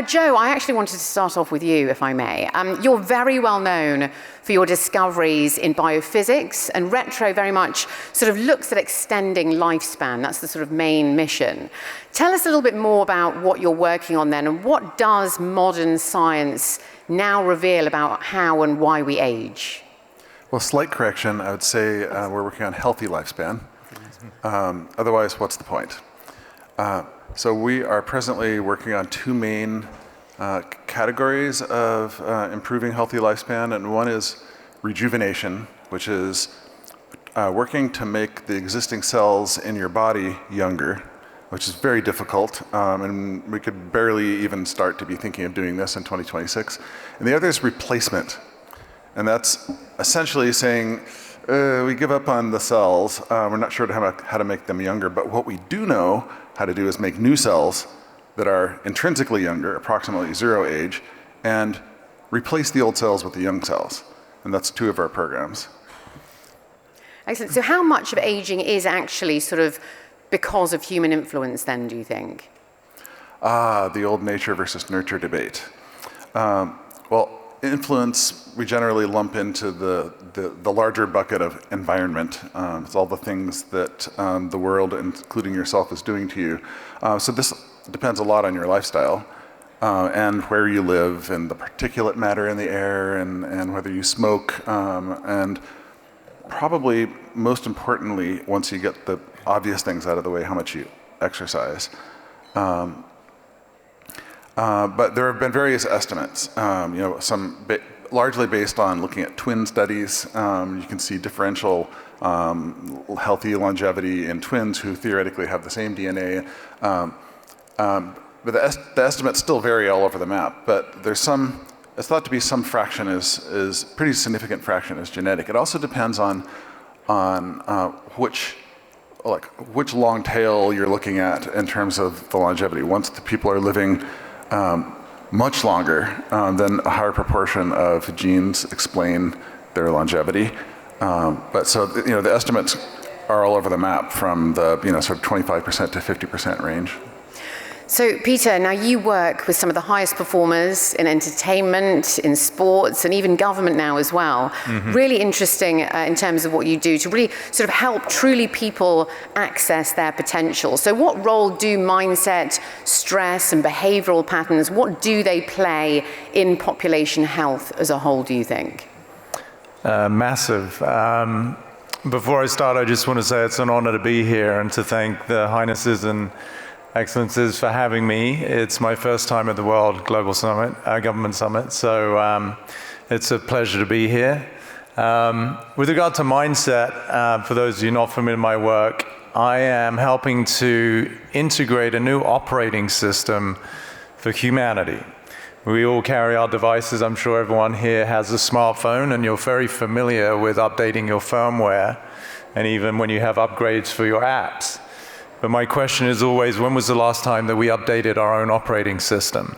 Now, Joe, I actually wanted to start off with you, if I may. You're very well known for your discoveries in biophysics, and Retro very much sort of looks at extending lifespan. That's the sort of main mission. Tell us a little bit more about what you're working on then, and what does modern science now reveal about how and why we age? Well, slight correction, I would say we're working on healthy lifespan. Otherwise, what's the point? So we are presently working on two main categories of improving healthy lifespan, and one is rejuvenation, which is working to make the existing cells in your body younger, which is very difficult, and we could barely even start to be thinking of doing this in 2026. And the other is replacement, and that's essentially saying we give up on the cells, we're not sure how to make them younger, but what we do know how to do is make new cells that are intrinsically younger, approximately 0 age, and replace the old cells with the young cells. And that's two of our programs. Excellent. So how much of aging is actually sort of because of human influence then, do you think? The old nature versus nurture debate. Well, influence, we generally lump into the larger bucket of environment. It's all the things that the world, including yourself, is doing to you. So this depends a lot on your lifestyle and where you live and the particulate matter in the air and whether you smoke. And probably most importantly, once you get the obvious things out of the way, how much you exercise. But there have been various estimates, some largely based on looking at twin studies. You can see differential healthy longevity in twins who theoretically have the same DNA. But the estimates still vary all over the map, but there's it's thought to be some fraction is pretty significant fraction is genetic. It also depends on which long tail you're looking at in terms of the longevity. Once the people are living much longer, then a higher proportion of genes explain their longevity. But so the estimates are all over the map from the sort of 25% to 50% range. So Peter, now you work with some of the highest performers in entertainment, in sports, and even government now as well. Mm-hmm. Really interesting in terms of what you do to really sort of help truly people access their potential. So what role do mindset, stress, and behavioral patterns, what do they play in population health as a whole, do you think? Massive. Before I start, I just want to say it's an honor to be here and to thank the Highnesses and Excellencies for having me. It's my first time at the World Global Summit, Government Summit, so it's a pleasure to be here. With regard to mindset, for those of you not familiar with my work, I am helping to integrate a new operating system for humanity. We all carry our devices. I'm sure everyone here has a smartphone, and you're very familiar with updating your firmware, and even when you have upgrades for your apps. But my question is always, when was the last time that we updated our own operating system?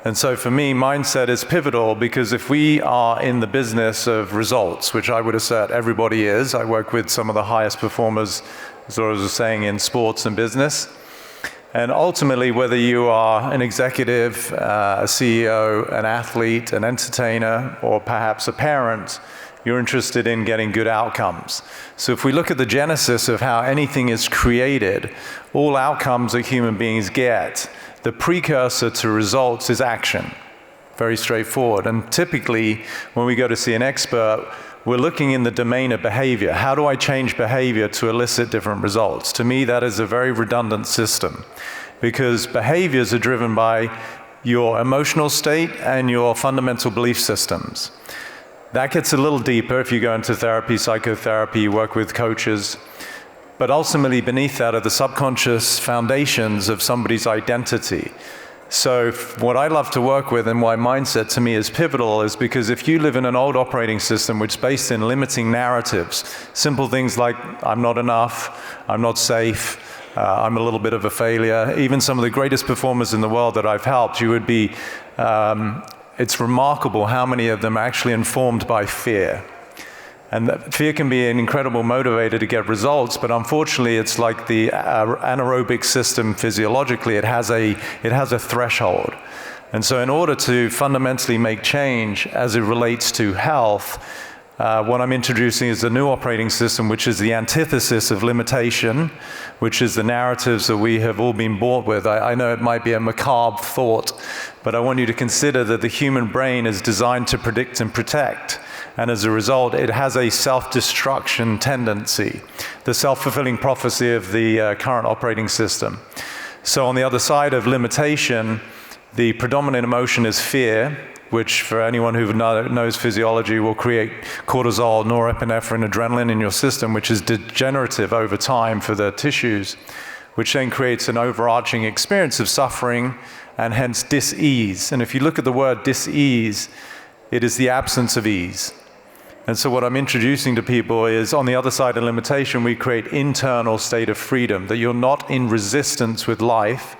And so for me, mindset is pivotal, because if we are in the business of results, which I would assert everybody is, I work with some of the highest performers, as I was saying, in sports and business. And ultimately, whether you are an executive, a CEO, an athlete, an entertainer, or perhaps a parent, you're interested in getting good outcomes. So if we look at the genesis of how anything is created, all outcomes that human beings get, the precursor to results is action. Very straightforward. And typically, when we go to see an expert, we're looking in the domain of behavior. How do I change behavior to elicit different results? To me, that is a very redundant system, because behaviors are driven by your emotional state and your fundamental belief systems. That gets a little deeper if you go into therapy, psychotherapy, you work with coaches. But ultimately, beneath that are the subconscious foundations of somebody's identity. So what I love to work with, and why mindset to me is pivotal, is because if you live in an old operating system which is based in limiting narratives, simple things like I'm not enough, I'm not safe, I'm a little bit of a failure. Even some of the greatest performers in the world that I've helped, you would be it's remarkable how many of them are actually informed by fear. And fear can be an incredible motivator to get results, but unfortunately it's like the anaerobic system physiologically. It has a threshold. And so in order to fundamentally make change as it relates to health, what I'm introducing is a new operating system, which is the antithesis of limitation, which is the narratives that we have all been bought with. I know it might be a macabre thought, but I want you to consider that the human brain is designed to predict and protect. And as a result, it has a self-destruction tendency, the self-fulfilling prophecy of the current operating system. So on the other side of limitation, the predominant emotion is fear, which for anyone who knows physiology will create cortisol, norepinephrine, adrenaline in your system, which is degenerative over time for the tissues, which then creates an overarching experience of suffering and hence dis-ease. And if you look at the word dis-ease, it is the absence of ease. And so what I'm introducing to people is, on the other side of limitation, we create internal state of freedom, that you're not in resistance with life,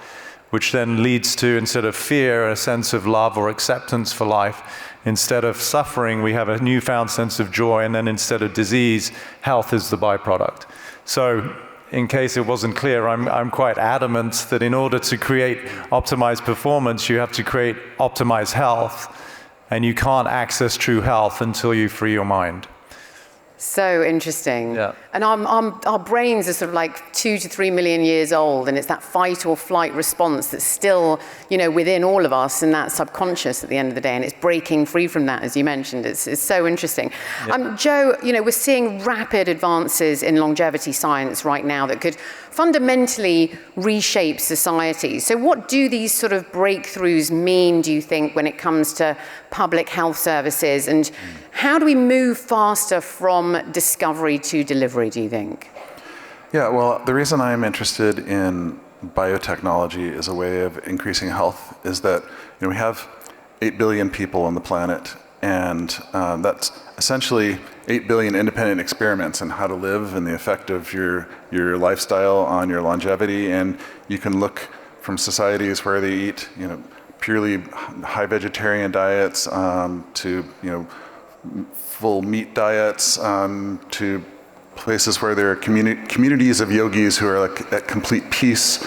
which then leads to, instead of fear, a sense of love or acceptance for life. Instead of suffering, we have a newfound sense of joy, and then instead of disease, health is the byproduct. So, in case it wasn't clear, I'm quite adamant that in order to create optimized performance, you have to create optimized health, and you can't access true health until you free your mind. So interesting. Yeah. And our brains are sort of like 2 to 3 million years old, and it's that fight or flight response that's still, within all of us, and that subconscious at the end of the day, and it's breaking free from that, as you mentioned. It's so interesting. Yeah. Joe, we're seeing rapid advances in longevity science right now that could fundamentally reshape society. So what do these sort of breakthroughs mean, do you think, when it comes to public health services, and how do we move faster from discovery to delivery, do you think? Yeah, well, the reason I'm interested in biotechnology as a way of increasing health is that we have 8 billion people on the planet, and that's essentially 8 billion independent experiments on how to live and the effect of your lifestyle on your longevity. And you can look from societies where they eat purely high vegetarian diets to full meat diets, to places where there are communities of yogis who are like at complete peace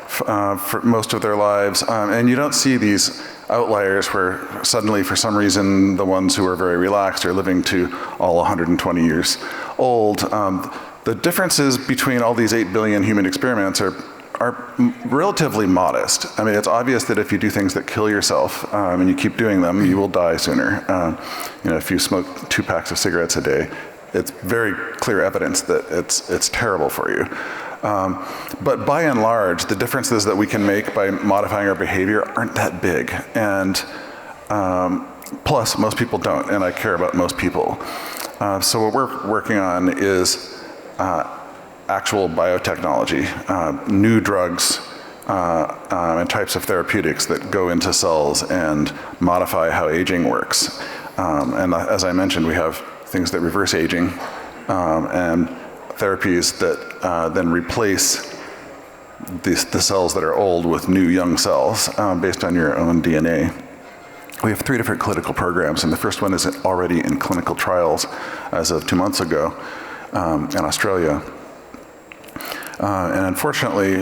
for most of their lives. And you don't see these outliers where suddenly, for some reason, the ones who are very relaxed are living to all 120 years old. The differences between all these 8 billion human experiments are relatively modest. I mean, it's obvious that if you do things that kill yourself and you keep doing them, you will die sooner. If you smoke 2 packs of cigarettes a day, it's very clear evidence that it's terrible for you. But by and large, the differences that we can make by modifying our behavior aren't that big. And plus, most people don't, and I care about most people. So what we're working on is actual biotechnology, new drugs and types of therapeutics that go into cells and modify how aging works. And as I mentioned, we have things that reverse aging and therapies that then replace the cells that are old with new young cells based on your own DNA. We have 3 different clinical programs, and the first one is already in clinical trials as of 2 months ago in Australia. And unfortunately,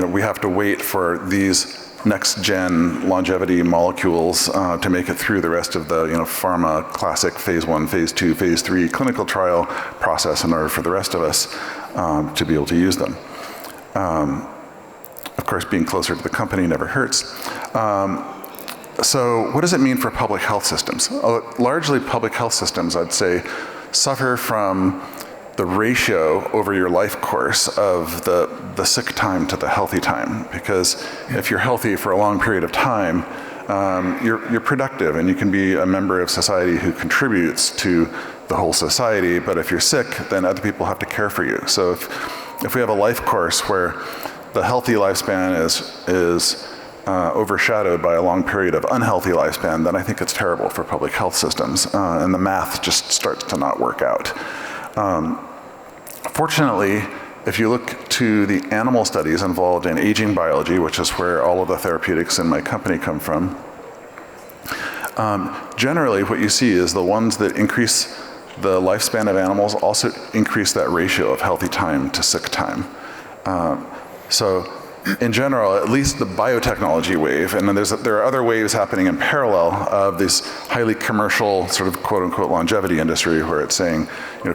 we have to wait for these next-gen longevity molecules to make it through the rest of the pharma classic phase 1, phase 2, phase 3 clinical trial process in order for the rest of us to be able to use them. Of course, being closer to the company never hurts. So what does it mean for public health systems? Largely public health systems, I'd say, suffer from the ratio over your life course of the sick time to the healthy time. Because if you're healthy for a long period of time, you're productive and you can be a member of society who contributes to the whole society. But if you're sick, then other people have to care for you. So if we have a life course where the healthy lifespan is overshadowed by a long period of unhealthy lifespan, then I think it's terrible for public health systems. And the math just starts to not work out. Fortunately, if you look to the animal studies involved in aging biology, which is where all of the therapeutics in my company come from, generally what you see is the ones that increase the lifespan of animals also increase that ratio of healthy time to sick time. So in general, at least the biotechnology wave, and then there are other waves happening in parallel of this highly commercial sort of quote-unquote longevity industry where it's saying,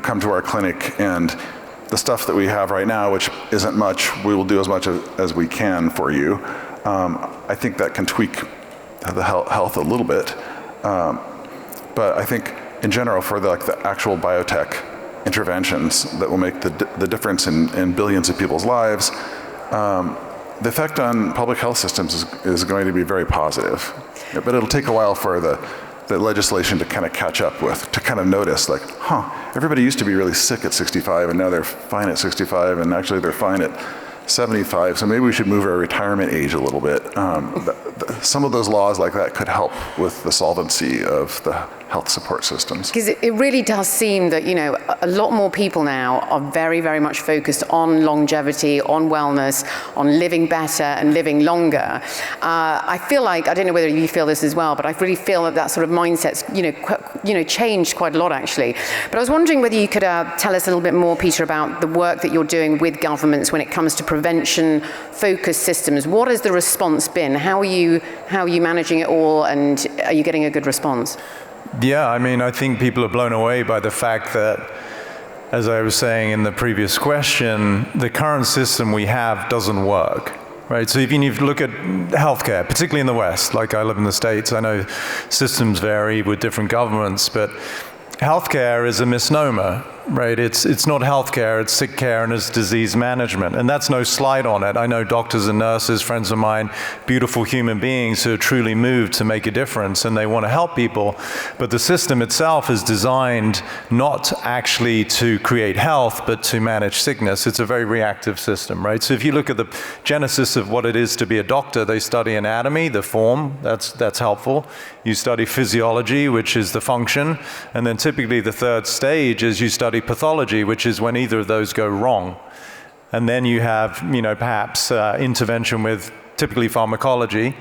come to our clinic and the stuff that we have right now, which isn't much, we will do as much as we can for you. I think that can tweak the health a little bit. But I think in general for the actual biotech interventions that will make the difference in billions of people's lives, the effect on public health systems is going to be very positive. But it'll take a while for the legislation to kind of catch up with, to kind of notice everybody used to be really sick at 65 and now they're fine at 65 and actually they're fine at 75, so maybe we should move our retirement age a little bit. Some of those laws like that could help with the solvency of the health support systems. Because it really does seem that, a lot more people now are very, very much focused on longevity, on wellness, on living better and living longer. I feel like, I don't know whether you feel this as well, but I really feel that sort of mindset's, changed quite a lot actually. But I was wondering whether you could tell us a little bit more, Peter, about the work that you're doing with governments when it comes to prevention-focused systems. What has the response been? How are you managing it all, and are you getting a good response? Yeah, I think people are blown away by the fact that, as I was saying in the previous question, the current system we have doesn't work, right? So even if you look at healthcare, particularly in the West, like I live in the States, I know systems vary with different governments, but healthcare is a misnomer, right? It's not healthcare, it's sick care and it's disease management. And that's no slight on it. I know doctors and nurses, friends of mine, beautiful human beings who are truly moved to make a difference and they want to help people. But the system itself is designed not actually to create health, but to manage sickness. It's a very reactive system, right? So if you look at the genesis of what it is to be a doctor, they study anatomy, the form, that's helpful. You study physiology, which is the function. And then typically the third stage is you study pathology, which is when either of those go wrong. And then you have, perhaps intervention with typically pharmacology.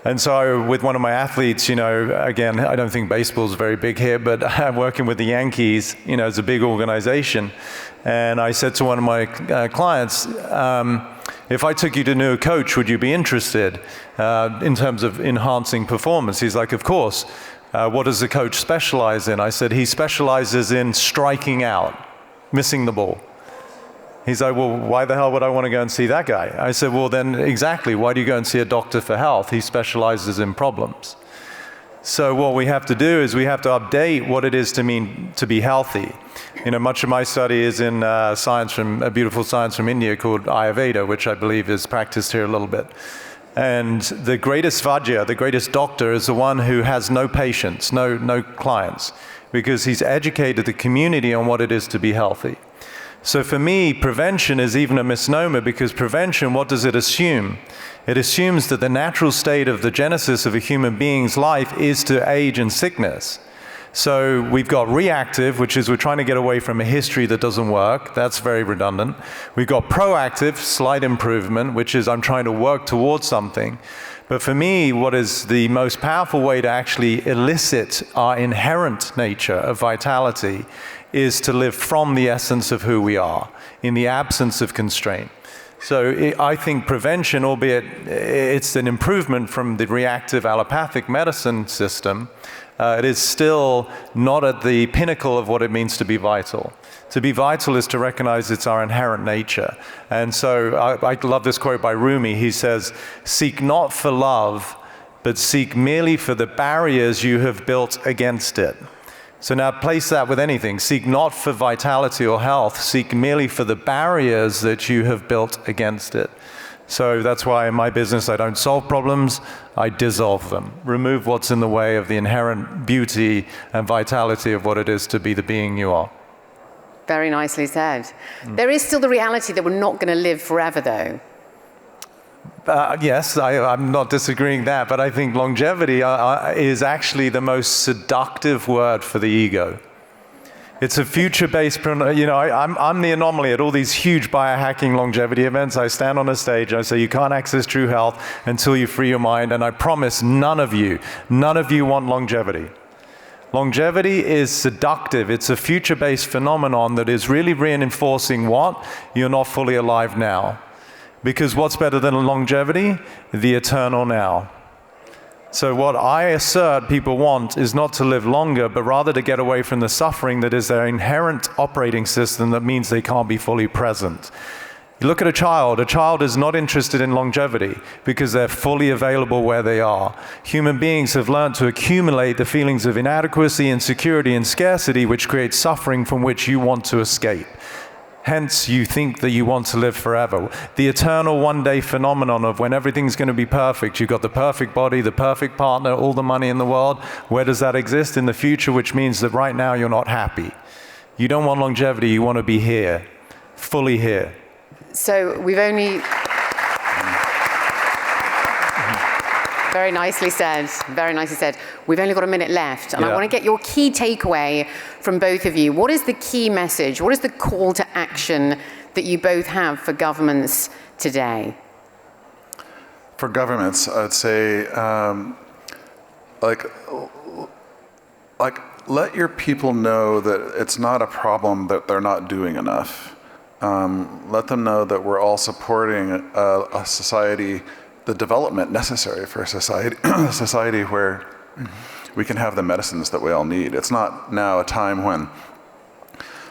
And so with one of my athletes, again, I don't think baseball's very big here, but I'm working with the Yankees, it's a big organization. And I said to one of my clients, if I took you to know a coach, would you be interested in terms of enhancing performance? He's like, of course. What does the coach specialize in? I said, he specializes in striking out, missing the ball. He's like, well, why the hell would I want to go and see that guy? I said, well, then exactly, why do you go and see a doctor for health? He specializes in problems. So what we have to do is we have to update what it is to mean to be healthy. Much of my study is in science from a beautiful science from India called Ayurveda, which I believe is practiced here a little bit. And the greatest Vajra, the greatest doctor, is the one who has no patients, no clients, because he's educated the community on what it is to be healthy. So for me, prevention is even a misnomer, because prevention, what does it assume? It assumes that the natural state of the genesis of a human being's life is to age and sickness. So we've got reactive, which is we're trying to get away from a history that doesn't work. That's very redundant. We've got proactive, slight improvement, which is I'm trying to work towards something. But for me, what is the most powerful way to actually elicit our inherent nature of vitality is to live from the essence of who we are, in the absence of constraint. So I think prevention, albeit it's an improvement from the reactive allopathic medicine system, it is still not at the pinnacle of what it means to be vital. To be vital is to recognize it's our inherent nature. And so I love this quote by Rumi. He says, "Seek not for love, but seek merely for the barriers you have built against it." So now place that with anything. Seek not for vitality or health, seek merely for the barriers that you have built against it. So that's why in my business I don't solve problems, I dissolve them. Remove what's in the way of the inherent beauty and vitality of what it is to be the being you are. Very nicely said. There is still the reality that we're not going to live forever, though. Yes, I'm not disagreeing that, but I think longevity is actually the most seductive word for the ego. It's a future-based, I'm the anomaly at all these huge biohacking longevity events. I stand on a stage, I say, you can't access true health until you free your mind, and I promise none of you want longevity. Longevity is seductive. It's a future-based phenomenon that is really reinforcing what? You're not fully alive now. Because what's better than longevity? The eternal now. So what I assert people want is not to live longer, but rather to get away from the suffering that is their inherent operating system that means they can't be fully present. You look at a child is not interested in longevity because they're fully available where they are. Human beings have learned to accumulate the feelings of inadequacy, insecurity, and scarcity, which creates suffering from which you want to escape. Hence, you think that you want to live forever. The eternal one-day phenomenon of when everything's going to be perfect. You've got the perfect body, the perfect partner, all the money in the world. Where does that exist? In the future, which means that right now you're not happy. You don't want longevity, you want to be here, fully here. So we've only... Very nicely said, very nicely said. We've only got a minute left, and I want to get your key takeaway from both of you. What is the key message? What is the call to action that you both have for governments today? For governments, I'd say, let your people know that it's not a problem that they're not doing enough. Let them know that we're all supporting a society, the development necessary for a society where we can have the medicines that we all need. It's not now a time when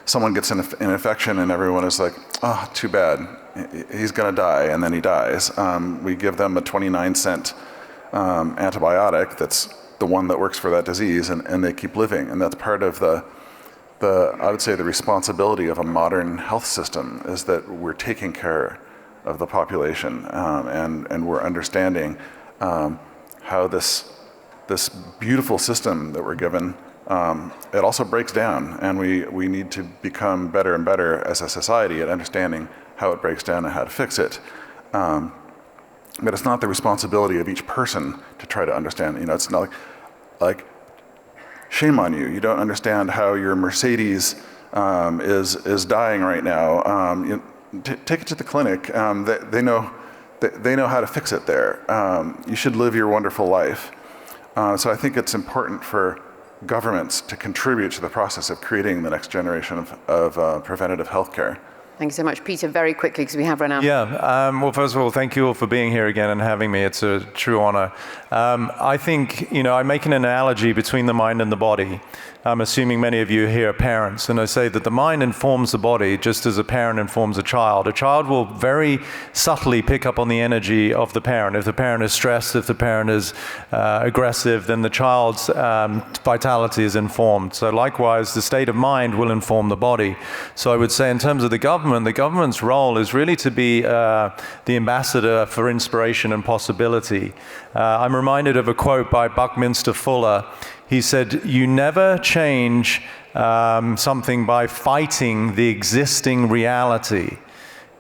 someone gets an infection and everyone is like, oh, too bad, he's gonna die, and then he dies. We give them a 29-cent antibiotic that's the one that works for that disease, and they keep living. And that's part of I would say the responsibility of a modern health system, is that we're taking care of the population, and we're understanding how this beautiful system that we're given, it also breaks down, and we need to become better and better as a society at understanding how it breaks down and how to fix it. But it's not the responsibility of each person to try to understand. It's not like shame on you. You don't understand how your Mercedes is dying right now. Take it to the clinic. They know how to fix it there. You should live your wonderful life. So I think it's important for governments to contribute to the process of creating the next generation of preventative health care. Thank you so much. Peter, very quickly, because we have run out. Yeah, well, first of all, thank you all for being here again and having me. It's a true honor. I think, I make an analogy between the mind and the body. I'm assuming many of you here are parents, and I say that the mind informs the body just as a parent informs a child. A child will very subtly pick up on the energy of the parent. If the parent is stressed, if the parent is aggressive, then the child's vitality is informed. So likewise, the state of mind will inform the body. So I would say in terms of the government's role is really to be the ambassador for inspiration and possibility. I'm reminded of a quote by Buckminster Fuller. He said, "You never change something by fighting the existing reality.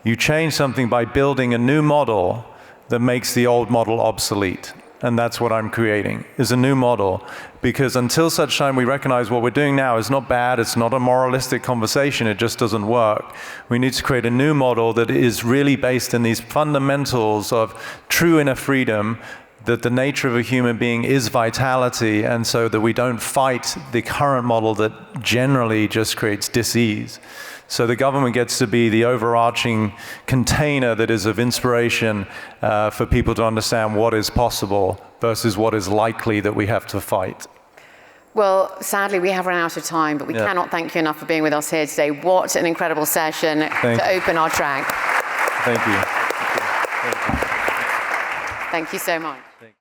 You change something by building a new model that makes the old model obsolete." And that's what I'm creating, is a new model. Because until such time we recognize what we're doing now is not bad, it's not a moralistic conversation, it just doesn't work. We need to create a new model that is really based in these fundamentals of true inner freedom, that the nature of a human being is vitality, and so that we don't fight the current model that generally just creates dis-ease. So the government gets to be the overarching container that is of inspiration for people to understand what is possible versus what is likely that we have to fight. Well, sadly, we have run out of time, but we cannot thank you enough for being with us here today. What an incredible session to open our track. Thank you. Thank you so much.